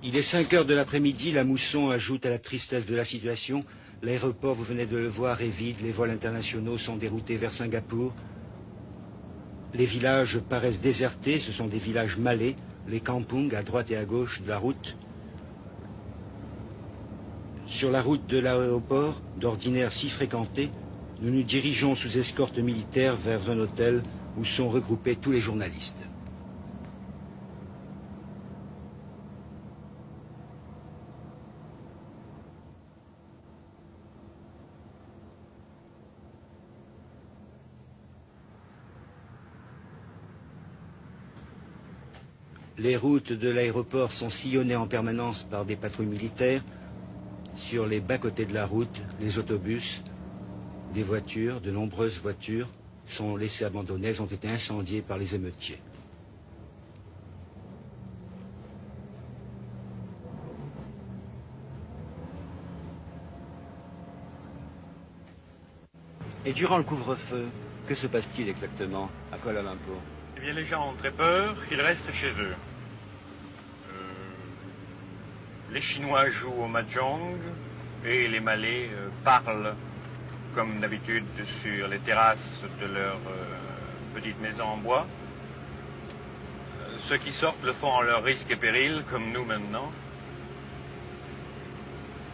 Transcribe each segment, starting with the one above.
Il est 5 heures de l'après-midi, la mousson ajoute à la tristesse de la situation. L'aéroport, vous venez de le voir, est vide, les vols internationaux sont déroutés vers Singapour. Les villages paraissent désertés, ce sont des villages malais, les kampungs à droite et à gauche de la route. Sur la route de l'aéroport, d'ordinaire si fréquentée, nous nous dirigeons sous escorte militaire vers un hôtel où sont regroupés tous les journalistes. Les routes de l'aéroport sont sillonnées en permanence par des patrouilles militaires. Sur les bas-côtés de la route, les autobus, des voitures, de nombreuses voitures sont laissées abandonnées, elles ont été incendiées par les émeutiers. Et durant le couvre-feu, que se passe-t-il exactement à Kuala Lumpur? Eh bien, les gens ont très peur, ils restent chez eux. Les Chinois jouent au mahjong et les Malais parlent, comme d'habitude, sur les terrasses de leur petite maison en bois. Ceux qui sortent le font en leur risque et péril, comme nous maintenant.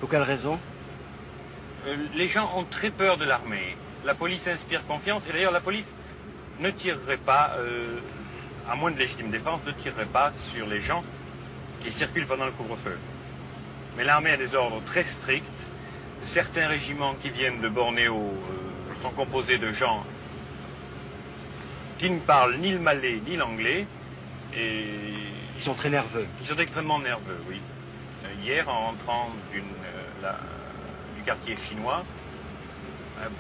Pour quelle raison? Les gens ont très peur de l'armée. La police inspire confiance, et d'ailleurs la police ne tirerait pas, à moins de légitime défense, ne tirerait pas sur les gens qui circulent pendant le couvre-feu. Mais l'armée a des ordres très stricts. Certains régiments qui viennent de Bornéo sont composés de gens qui ne parlent ni le malais ni l'anglais. Et Ils sont très nerveux. ils sont extrêmement nerveux, oui. Hier, en rentrant du quartier chinois,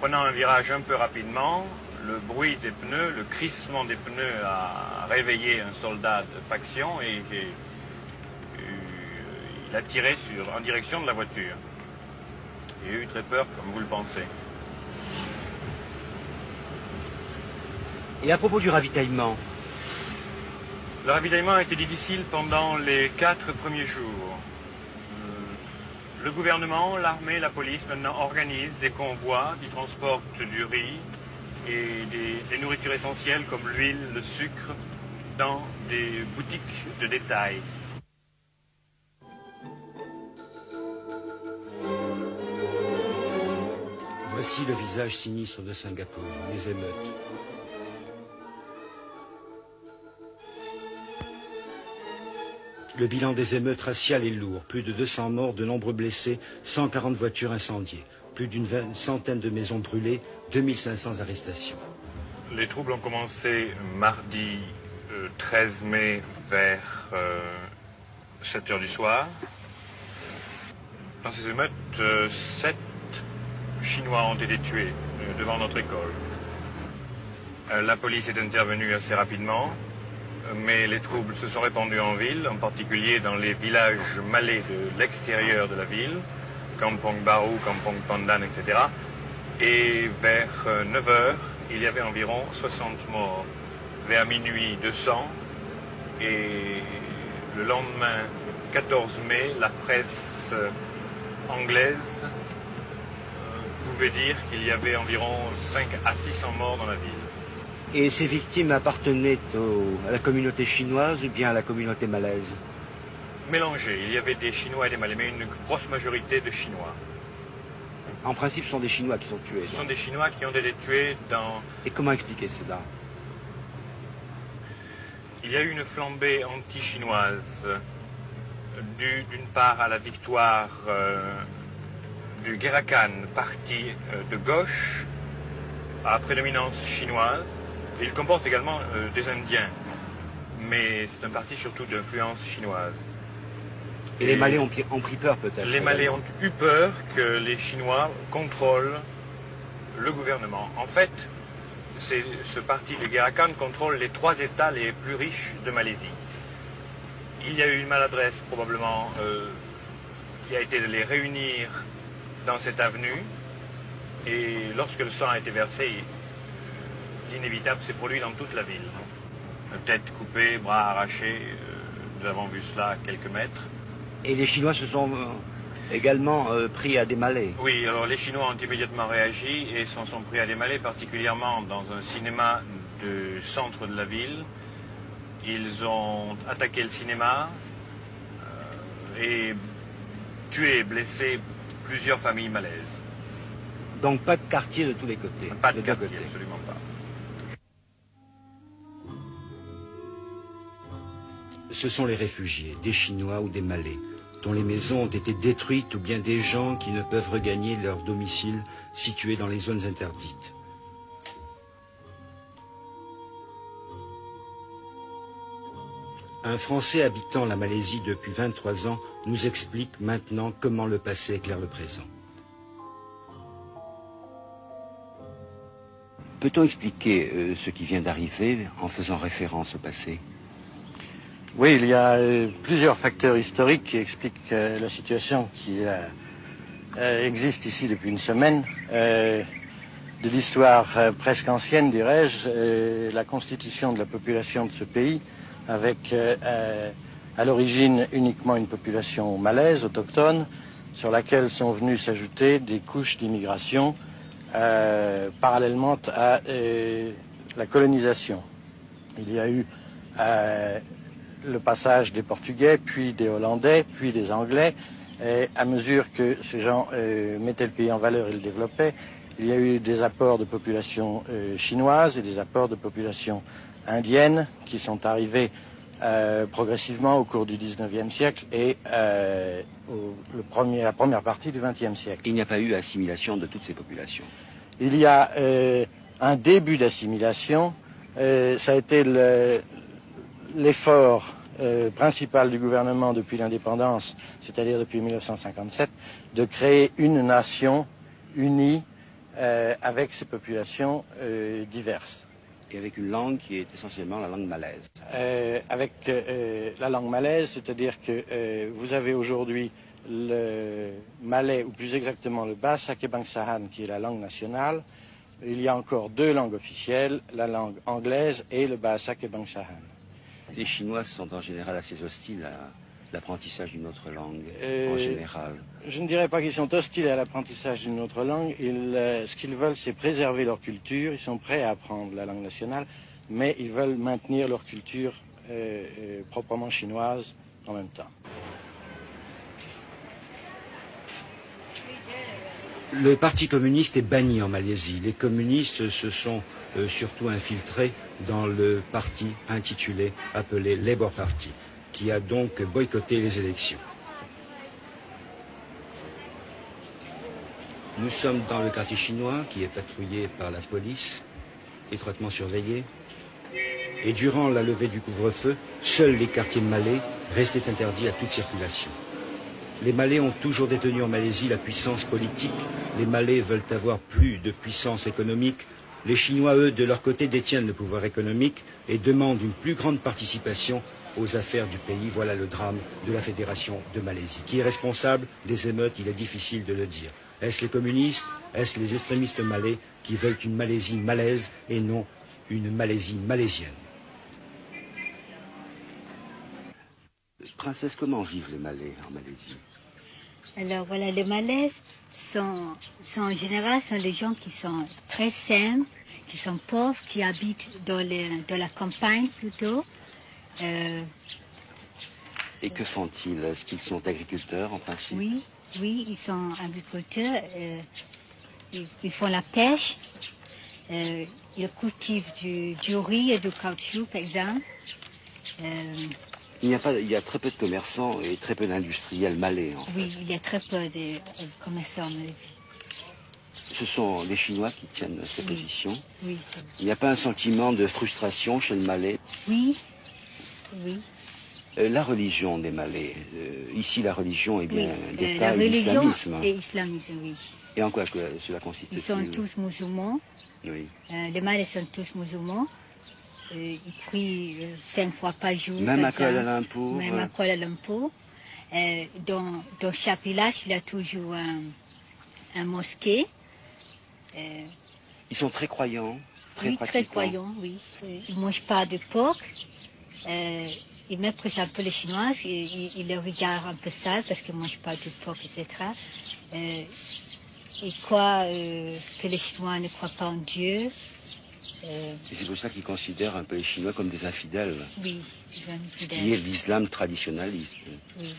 prenant un virage un peu rapidement, le bruit des pneus, le crissement des pneus a réveillé un soldat de faction et il a tiré en direction de la voiture. Il a eu très peur, comme vous le pensez. Et à propos du ravitaillement? Le ravitaillement a été difficile pendant les 4 premiers jours. Le gouvernement, l'armée, la police maintenant organisent des convois qui transportent du riz et des nourritures essentielles comme l'huile, le sucre dans des boutiques de détail. Voici le visage sinistre de Singapour, les émeutes. Le bilan des émeutes raciales est lourd. Plus de 200 morts, de nombreux blessés, 140 voitures incendiées, plus d'une centaine de maisons brûlées, 2500 arrestations. Les troubles ont commencé mardi 13 mai vers 7 h du soir. Dans ces émeutes, 7 Chinois ont été tués devant notre école. La police est intervenue assez rapidement, mais les troubles se sont répandus en ville, en particulier dans les villages malais de l'extérieur de la ville, Kampong Baru, Kampong Pandan, etc. Et vers 9 h, il y avait environ 60 morts. Vers minuit, 200. Et le lendemain, 14 mai, la presse anglaise pouvait dire qu'il y avait environ 5 à 600 morts dans la ville. Et ces victimes appartenaient à la communauté chinoise ou bien à la communauté malaise? Mélangés. Il y avait des Chinois et des Malais, mais une grosse majorité de Chinois. En principe, ce sont des Chinois qui sont tués. Ce sont des Chinois qui ont été tués dans... Et comment expliquer cela? Il y a eu une flambée anti-chinoise, due d'une part à la victoire du Gerakan, parti de gauche, à prédominance chinoise. Et il comporte également des Indiens, mais c'est un parti surtout d'influence chinoise. Et les Malais ont pris peur peut-être? Les Malais ont eu peur que les Chinois contrôlent le gouvernement. En fait, ce parti de Gerakan contrôle les 3 États les plus riches de Malaisie. Il y a eu une maladresse probablement qui a été de les réunir dans cette avenue. Et lorsque le sang a été versé, l'inévitable s'est produit dans toute la ville. Tête coupée, bras arrachés, nous avons vu cela à quelques mètres. Et les Chinois se sont également pris à des Malais. Oui, alors les Chinois ont immédiatement réagi et s'en sont pris à des Malais, particulièrement dans un cinéma du centre de la ville. Ils ont attaqué le cinéma et tué, blessé plusieurs familles malaises. Donc pas de quartier de tous les côtés. Pas de quartier, absolument pas. Ce sont les réfugiés, des Chinois ou des Malais, dont les maisons ont été détruites ou bien des gens qui ne peuvent regagner leur domicile situé dans les zones interdites. Un Français habitant la Malaisie depuis 23 ans nous explique maintenant comment le passé éclaire le présent. Peut-on expliquer ce qui vient d'arriver en faisant référence au passé? Oui, il y a plusieurs facteurs historiques qui expliquent la situation qui existe ici depuis une semaine. De l'histoire presque ancienne, dirais-je, la constitution de la population de ce pays, avec à l'origine uniquement une population malaise, autochtone, sur laquelle sont venues s'ajouter des couches d'immigration parallèlement à la colonisation. Il y a eu le passage des Portugais, puis des Hollandais, puis des Anglais. Et à mesure que ces gens mettaient le pays en valeur et le développaient, il y a eu des apports de population chinoise et des apports de population indienne qui sont arrivés progressivement au cours du 19e siècle et la première partie du 20e siècle. Il n'y a pas eu assimilation de toutes ces populations. Il y a un début d'assimilation. Ça a été l'effort principal du gouvernement depuis l'indépendance, c'est-à-dire depuis 1957, de créer une nation unie avec ces populations diverses. Et avec une langue qui est essentiellement la langue malaise. Avec la langue malaise, c'est-à-dire que vous avez aujourd'hui le malais, ou plus exactement le Bahasa Kebangsaan, qui est la langue nationale. Il y a encore deux langues officielles, la langue anglaise et le Bahasa Kebangsaan. Les Chinois sont en général assez hostiles à l'apprentissage d'une autre langue, en général. Je ne dirais pas qu'ils sont hostiles à l'apprentissage d'une autre langue. Ce qu'ils veulent, c'est préserver leur culture. Ils sont prêts à apprendre la langue nationale, mais ils veulent maintenir leur culture proprement chinoise en même temps. Le Parti communiste est banni en Malaisie. Les communistes se sont surtout infiltrés dans le parti appelé Labour Party, qui a donc boycotté les élections. Nous sommes dans le quartier chinois qui est patrouillé par la police, étroitement surveillé. Et durant la levée du couvre-feu, seuls les quartiers malais restaient interdits à toute circulation. Les Malais ont toujours détenu en Malaisie la puissance politique. Les Malais veulent avoir plus de puissance économique. Les Chinois, eux, de leur côté, détiennent le pouvoir économique et demandent une plus grande participation aux affaires du pays. Voilà le drame de la Fédération de Malaisie. Qui est responsable des émeutes? Il est difficile de le dire. Est-ce les communistes? Est-ce les extrémistes malais qui veulent une Malaisie malaise et non une Malaisie malaisienne? Princesse, comment vivent les Malais en Malaisie? Alors voilà, les Malais en général sont des gens qui sont très simples, qui sont pauvres, qui habitent dans la campagne plutôt. Et que font-ils? Est-ce qu'ils sont agriculteurs en principe? Oui, ils sont agriculteurs. Ils font la pêche. Ils cultivent du riz et du caoutchouc, par exemple. Il y a très peu de commerçants et très peu d'industriels malais. Oui, il y a très peu de commerçants en Malaisie. Ce sont les Chinois qui tiennent ces positions. Oui. Il n'y a pas un sentiment de frustration chez le Malais? Oui. La religion des Malais, ici la religion est bien d'État la et religion l'islamisme. et l'islamisme, oui. Et en quoi cela consiste-t-il? Ils sont tous musulmans. Oui. Les Malais sont tous musulmans. Ils prient 5 fois par jour. Même à Kuala Lumpur. Même à Kuala Lumpur. Dans chaque village, il y a toujours un mosquée. Ils sont très croyants, très oui, pratiquants. très croyants, oui. Ils ne mangent pas de porc. il méprise un peu les Chinois, il les regarde un peu sale parce qu'ils ne mangent pas du porc, etc. Il croit que les Chinois ne croient pas en Dieu. Et c'est pour ça qu'ils considèrent un peu les Chinois comme des infidèles. Oui, ce qui est l'islam traditionnaliste. Oui.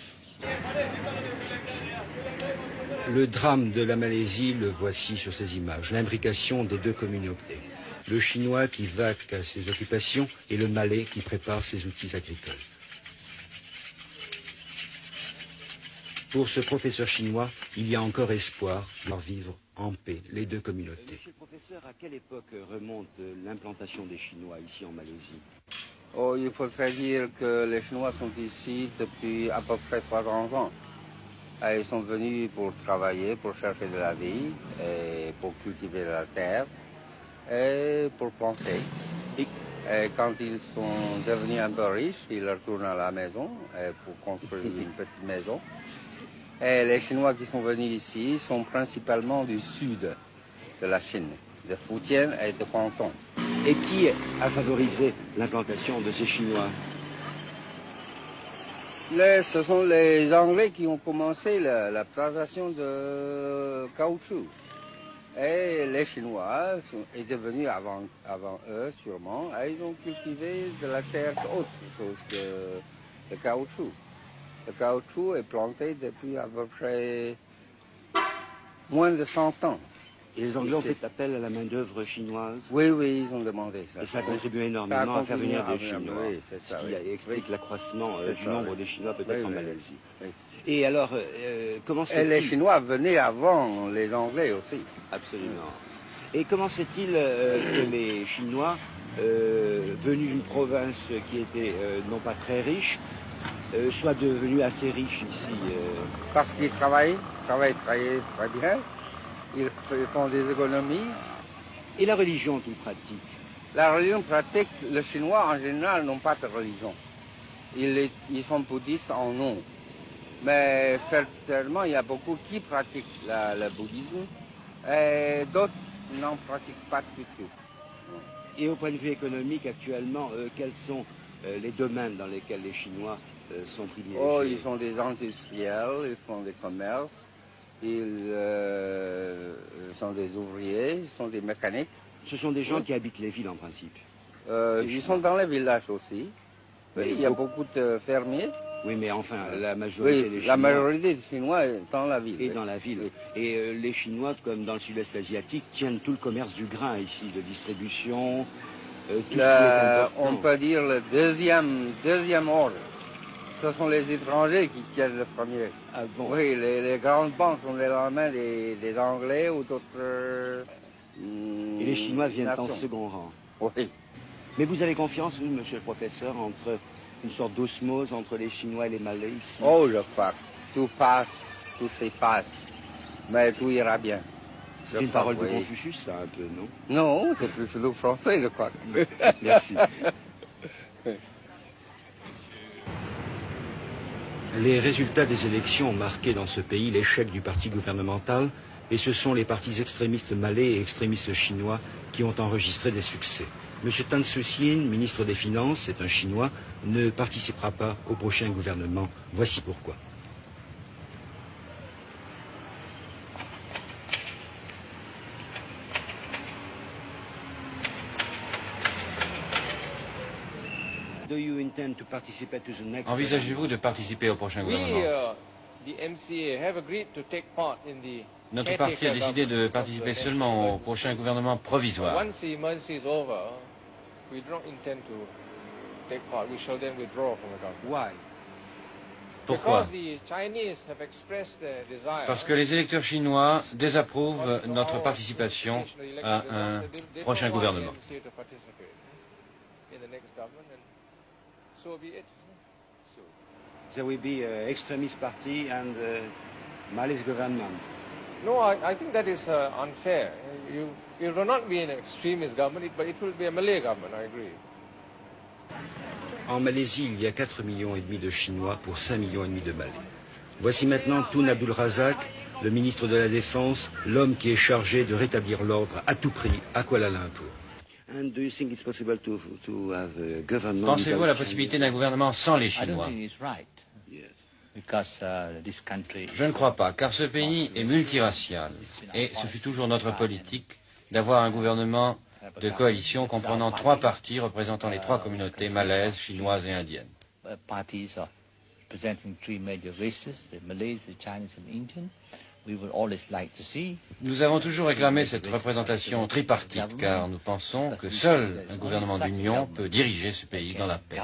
Le drame de la Malaisie, le voici sur ces images. L'imbrication des deux communautés. Le Chinois qui vaque à ses occupations et le Malais qui prépare ses outils agricoles. Pour ce professeur chinois, il y a encore espoir de voir vivre en paix les deux communautés. Monsieur le professeur, à quelle époque remonte l'implantation des Chinois ici en Malaisie? Oh, il faudrait dire que les Chinois sont ici depuis à peu près 300 ans. Ils sont venus pour travailler, pour chercher de la vie, et pour cultiver la terre et pour planter. Et quand ils sont devenus un peu riches, ils retournent à la maison pour construire une petite maison. Et les Chinois qui sont venus ici sont principalement du sud de la Chine, de Fujian et de Guangdong. Et qui a favorisé l'implantation de ces Chinois? Ce sont les Anglais qui ont commencé la plantation de caoutchouc. Et les Chinois sont devenus avant eux, sûrement, et ils ont cultivé de la terre autre chose que le caoutchouc. Le caoutchouc est planté depuis à peu près moins de 100 ans. Et les Anglais ont fait appel à la main-d'œuvre chinoise? Oui, oui, ils ont demandé ça. Et ça a contribué énormément à faire venir des Chinois. Oui, c'est ça. Ce qui explique l'accroissement du nombre des Chinois peut-être en Malaisie. Oui. Et alors, comment se fait-il? Et les Chinois venaient avant les Anglais aussi. Absolument. Et comment se fait-il que les Chinois, venus d'une province qui était non pas très riche, soient devenus assez riches ici? Parce qu'ils travaillent très bien. Ils font des économies. Et la religion qu'ils pratiquent? La religion pratique, les Chinois en général n'ont pas de religion. Ils sont bouddhistes en nom. Mais certainement, il y a beaucoup qui pratiquent le bouddhisme et d'autres n'en pratiquent pas du tout. Et au point de vue économique, actuellement, quels sont les domaines dans lesquels les Chinois sont privilégiés? Oh, ils sont des industriels, ils font des commerces, ils sont des ouvriers, ils sont des mécaniques. Ce sont des gens qui habitent les villes en principe? Ils sont dans les villages aussi. Oui, il y a beaucoup de fermiers. Oui, mais enfin, la majorité des Chinois... la majorité des Chinois est dans la ville. Et dans la ville. Oui. Et les Chinois, comme dans le sud-est asiatique, tiennent tout le commerce du grain ici, de distribution, tout ce qui est important. On peut dire le deuxième ordre. Ce sont les étrangers qui tiennent le premier. Ah bon? Oui, les grandes banques sont les mains des Anglais ou d'autres... et les Chinois viennent en second rang. Oui. Mais vous avez confiance, vous, monsieur le professeur, entre une sorte d'osmose entre les Chinois et les Malais ici? Oh, je crois. Tout passe, tout s'efface. Mais tout ira bien. C'est une parole de Confucius, ça, un peu, non? Non, c'est plus le français, je crois. Merci. Les résultats des élections ont marqué dans ce pays l'échec du parti gouvernemental et ce sont les partis extrémistes malais et extrémistes chinois qui ont enregistré des succès. M. Tan Suu-Kyi, ministre des Finances, c'est un Chinois, ne participera pas au prochain gouvernement. Voici pourquoi. Envisagez-vous de participer au prochain gouvernement? Notre parti a décidé de participer seulement au prochain gouvernement provisoire. Pourquoi? Parce que les électeurs chinois désapprouvent notre participation à un prochain gouvernement. There will be an extremist party and Malay's government. No, I think that is unfair. It will not be an extremist government, but it will be a Malay government, I agree. En Malaisie, il y a 4,5 millions de Chinois pour 5,5 millions de Malais. Voici maintenant Tun Abdul Razak, le ministre de la Défense, l'homme qui est chargé de rétablir l'ordre à tout prix à Kuala Lumpur. And do you think it's possible to have a government? Pensez-vous à la possibilité d'un gouvernement sans les Chinois? Je ne crois pas, car ce pays est multiracial et ce fut toujours notre politique d'avoir un gouvernement de coalition comprenant 3 partis représentant les 3 communautés malaises, chinoises et indiennes. Nous avons toujours réclamé cette représentation tripartite car nous pensons que seul un gouvernement d'union peut diriger ce pays dans la paix.